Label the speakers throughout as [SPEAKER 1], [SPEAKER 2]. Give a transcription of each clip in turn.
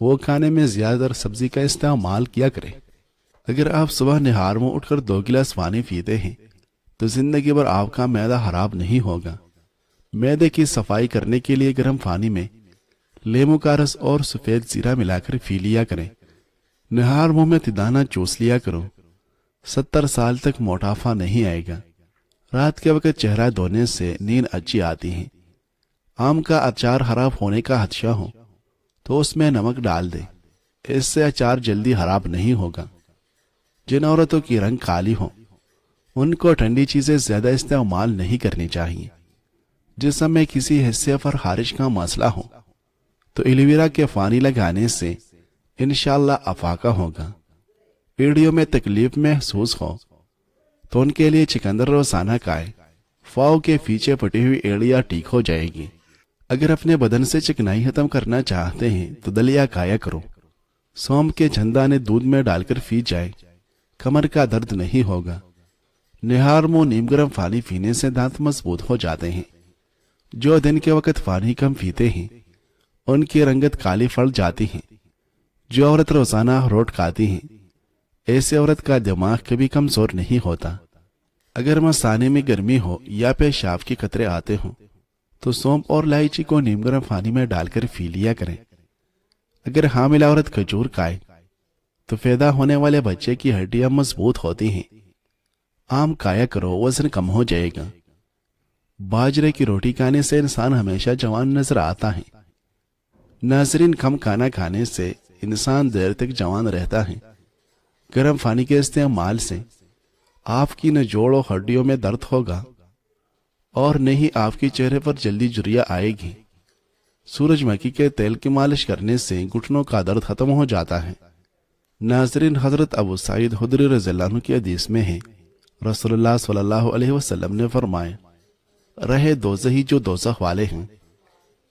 [SPEAKER 1] وہ کھانے میں زیادہ تر سبزی کا استعمال کیا کریں۔ اگر آپ صبح نہار میں اٹھ کر 2 گلاس پانی پیتے ہیں تو زندگی بھر آپ کا معدہ خراب نہیں ہوگا۔ معدے کی صفائی کرنے کے لیے گرم پانی میں لیمو کا رس اور سفید زیرہ ملا کر پی لیا کریں۔ نہار منہ میں تدانہ چوس لیا کرو۔ 70 سال تک موٹاپا نہیں آئے گا۔ رات کے وقت چہرہ دھونے سے نیند اچھی آتی ہے۔ آم کا اچار خراب ہونے کا خدشہ ہو تو اس میں نمک ڈال دیں، اس سے اچار جلدی خراب نہیں ہوگا۔ جن عورتوں کی رنگ کالی ہو ان کو ٹھنڈی چیزیں زیادہ استعمال نہیں کرنی چاہیے۔ جسم میں کسی حصے پر خارش کا مسئلہ ہو تو ایلوویرا کے پانی لگانے سے انشاءاللہ افاقہ ہوگا۔ ایڑیوں میں تکلیف محسوس ہو تو ان کے لیے چکندر روزانہ کھائیں، فاؤ کے پیچھے پٹی ہوئی ایڑیاں ٹھیک ہو جائے گی۔ اگر اپنے بدن سے چکنائی ختم کرنا چاہتے ہیں تو دلیا کھایا کرو۔ سونف کے چند دانے دودھ میں ڈال کر پی جائے، کمر کا درد نہیں ہوگا۔ نہار منہ نیم گرم پانی پینے سے دانت مضبوط ہو جاتے ہیں۔ جو دن کے وقت پانی کم پیتے ہیں ان کی رنگت کالی پڑ جاتی ہے۔ جو عورت روزانہ اخروٹ کھاتی ہیں ایسے عورت کا دماغ کبھی کمزور نہیں ہوتا۔ اگر مثانے میں گرمی ہو یا پیشاب کے قطرے آتے ہوں تو سونف اور الائچی کو نیم گرم پانی میں ڈال کر پی لیا کریں۔ اگر حاملہ عورت کھجور کھائے تو پیدا ہونے والے بچے کی ہڈیاں مضبوط ہوتی ہیں۔ آم کھایا کرو، وزن کم ہو جائے گا۔ باجرے کی روٹی کھانے سے انسان ہمیشہ جوان نظر آتا ہے۔ ناظرین، کم کھانا کھانے سے انسان دیر تک جوان رہتا ہے۔ گرم پانی کے استعمال سے آپ کی نہ جوڑوں ہڈیوں میں درد ہوگا اور نہ ہی آپ کے چہرے پر جلدی جھریاں آئے گی۔ سورج مکھی کے تیل کی مالش کرنے سے گھٹنوں کا درد ختم ہو جاتا ہے۔ ناظرین، حضرت ابو سعید خدری رضی اللہ عنہ کی حدیث میں ہے، رسول اللہ صلی اللہ علیہ وسلم نے فرمایا، رہے دوزخی جو دوزخ والے ہیں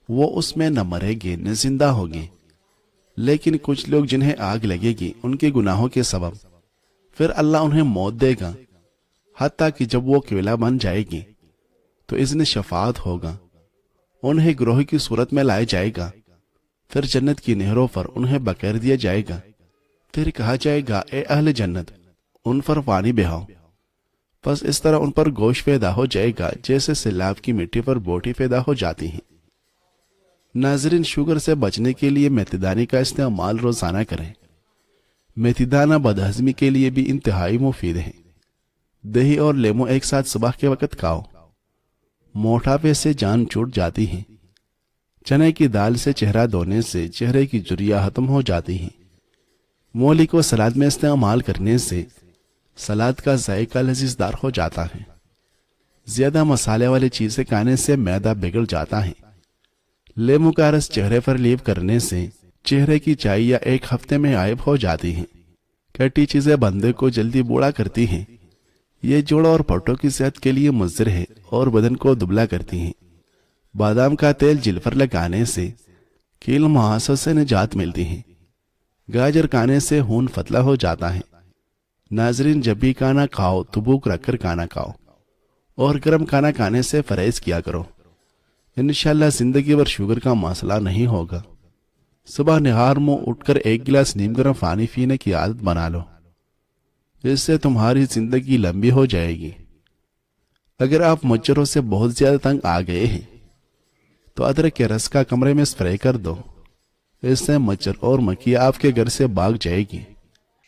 [SPEAKER 1] وہ اس میں نہ مریں گے نہ زندہ ہوگے، لیکن کچھ لوگ جنہیں آگ لگے گی ان کے گناہوں کے سبب، پھر اللہ انہیں موت دے گا، حتیٰ کہ جب وہ کوئلہ بن جائے گی تو اذن شفاعت ہوگا، انہیں گروہ کی صورت میں لائے جائے گا، پھر جنت کی نہروں پر انہیں بکیر دیا جائے گا، پھر کہا جائے گا اے اہل جنت ان پر پانی بہاؤ، پس اس طرح ان پر گوشت پیدا ہو جائے گا جیسے سیلاب کی مٹی پر بوٹی پیدا ہو جاتی ہیں۔ ناظرین، شوگر سے بچنے کے لیے میتھی دانے کا استعمال روزانہ کریں۔ میتھی دانہ بدہضمی کے لیے بھی انتہائی مفید ہے۔ دہی اور لیمو ایک ساتھ صبح کے وقت کھاؤ، موٹاپے سے جان چھوٹ جاتی ہے۔ چنے کی دال سے چہرہ دھونے سے چہرے کی جھریاں ختم ہو جاتی ہیں۔ مولی کو سلاد میں استعمال کرنے سے سلاد کا ذائقہ لذیذ دار ہو جاتا ہے۔ زیادہ مسالے والی چیزیں کھانے سے معدہ بگڑ جاتا ہے۔ لیمو کا رس چہرے پر لیپ کرنے سے چہرے کی چائیاں ایک ہفتے میں غائب ہو جاتی ہیں۔ کھٹی چیزیں بندے کو جلدی بوڑھا کرتی ہیں۔ یہ جوڑوں اور پٹوں کی صحت کے لیے مضر ہے اور بدن کو دبلا کرتی ہیں۔ بادام کا تیل جلد پر لگانے سے کیل مہاسوں سے نجات ملتی ہے۔ گاجر کھانے سے خون پتلا ہو جاتا ہے۔ ناظرین، جب بھی کھانا کھاؤ تو بھوک رکھ کر کھانا کھاؤ اور گرم کھانا کھانے سے پرہیز کیا کرو۔ انشاءاللہ زندگی بھر شوگر کا مسئلہ نہیں ہوگا۔ صبح نہار منہ اٹھ کر 1 گلاس نیم گرم پانی پینے کی عادت بنا لو، اس سے تمہاری زندگی لمبی ہو جائے گی۔ اگر آپ مچھروں سے بہت زیادہ تنگ آ گئے ہیں تو ادرک کے رس کا کمرے میں اسپرے کر دو، اس سے مچھر اور مکھی آپ کے گھر سے بھاگ جائے گی۔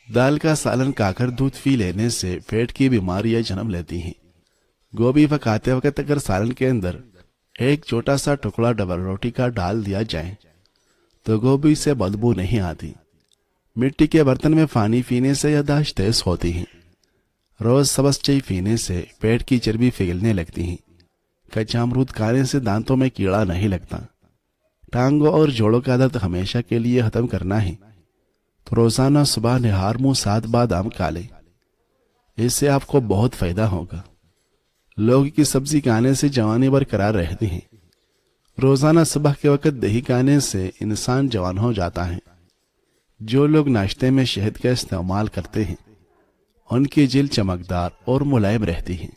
[SPEAKER 1] دال کا سالن کھا کر دودھ پی لینے سے پیٹ کی بیماریاں جنم لیتی ہیں۔ گوبھی پکاتے وقت اگر سالن کے اندر ایک چھوٹا سا ٹکڑا ڈبل روٹی کا ڈال دیا جائے تو گوبھی سے بدبو نہیں آتی۔ مٹی کے برتن میں پانی پینے سے یادداشت تیز ہوتی ہے۔ روز سبز چائے پینے سے پیٹ کی چربی پگھلنے لگتی ہے۔ کچا امرود کھانے سے دانتوں میں کیڑا نہیں لگتا۔ ٹانگوں اور جوڑوں کا درد ہمیشہ کے لیے ختم کرنا ہے تو روزانہ صبح نہار منہ 7 بادام کھا لیں، اس سے آپ کو بہت فائدہ ہوگا۔ لوگ کی سبزی کھانے سے جوانی برقرار رہتی ہے۔ روزانہ صبح کے وقت دہی کھانے سے انسان جوان ہو جاتا ہے۔ جو لوگ ناشتے میں شہد کا استعمال کرتے ہیں ان کی جلد چمکدار اور ملائم رہتی ہے۔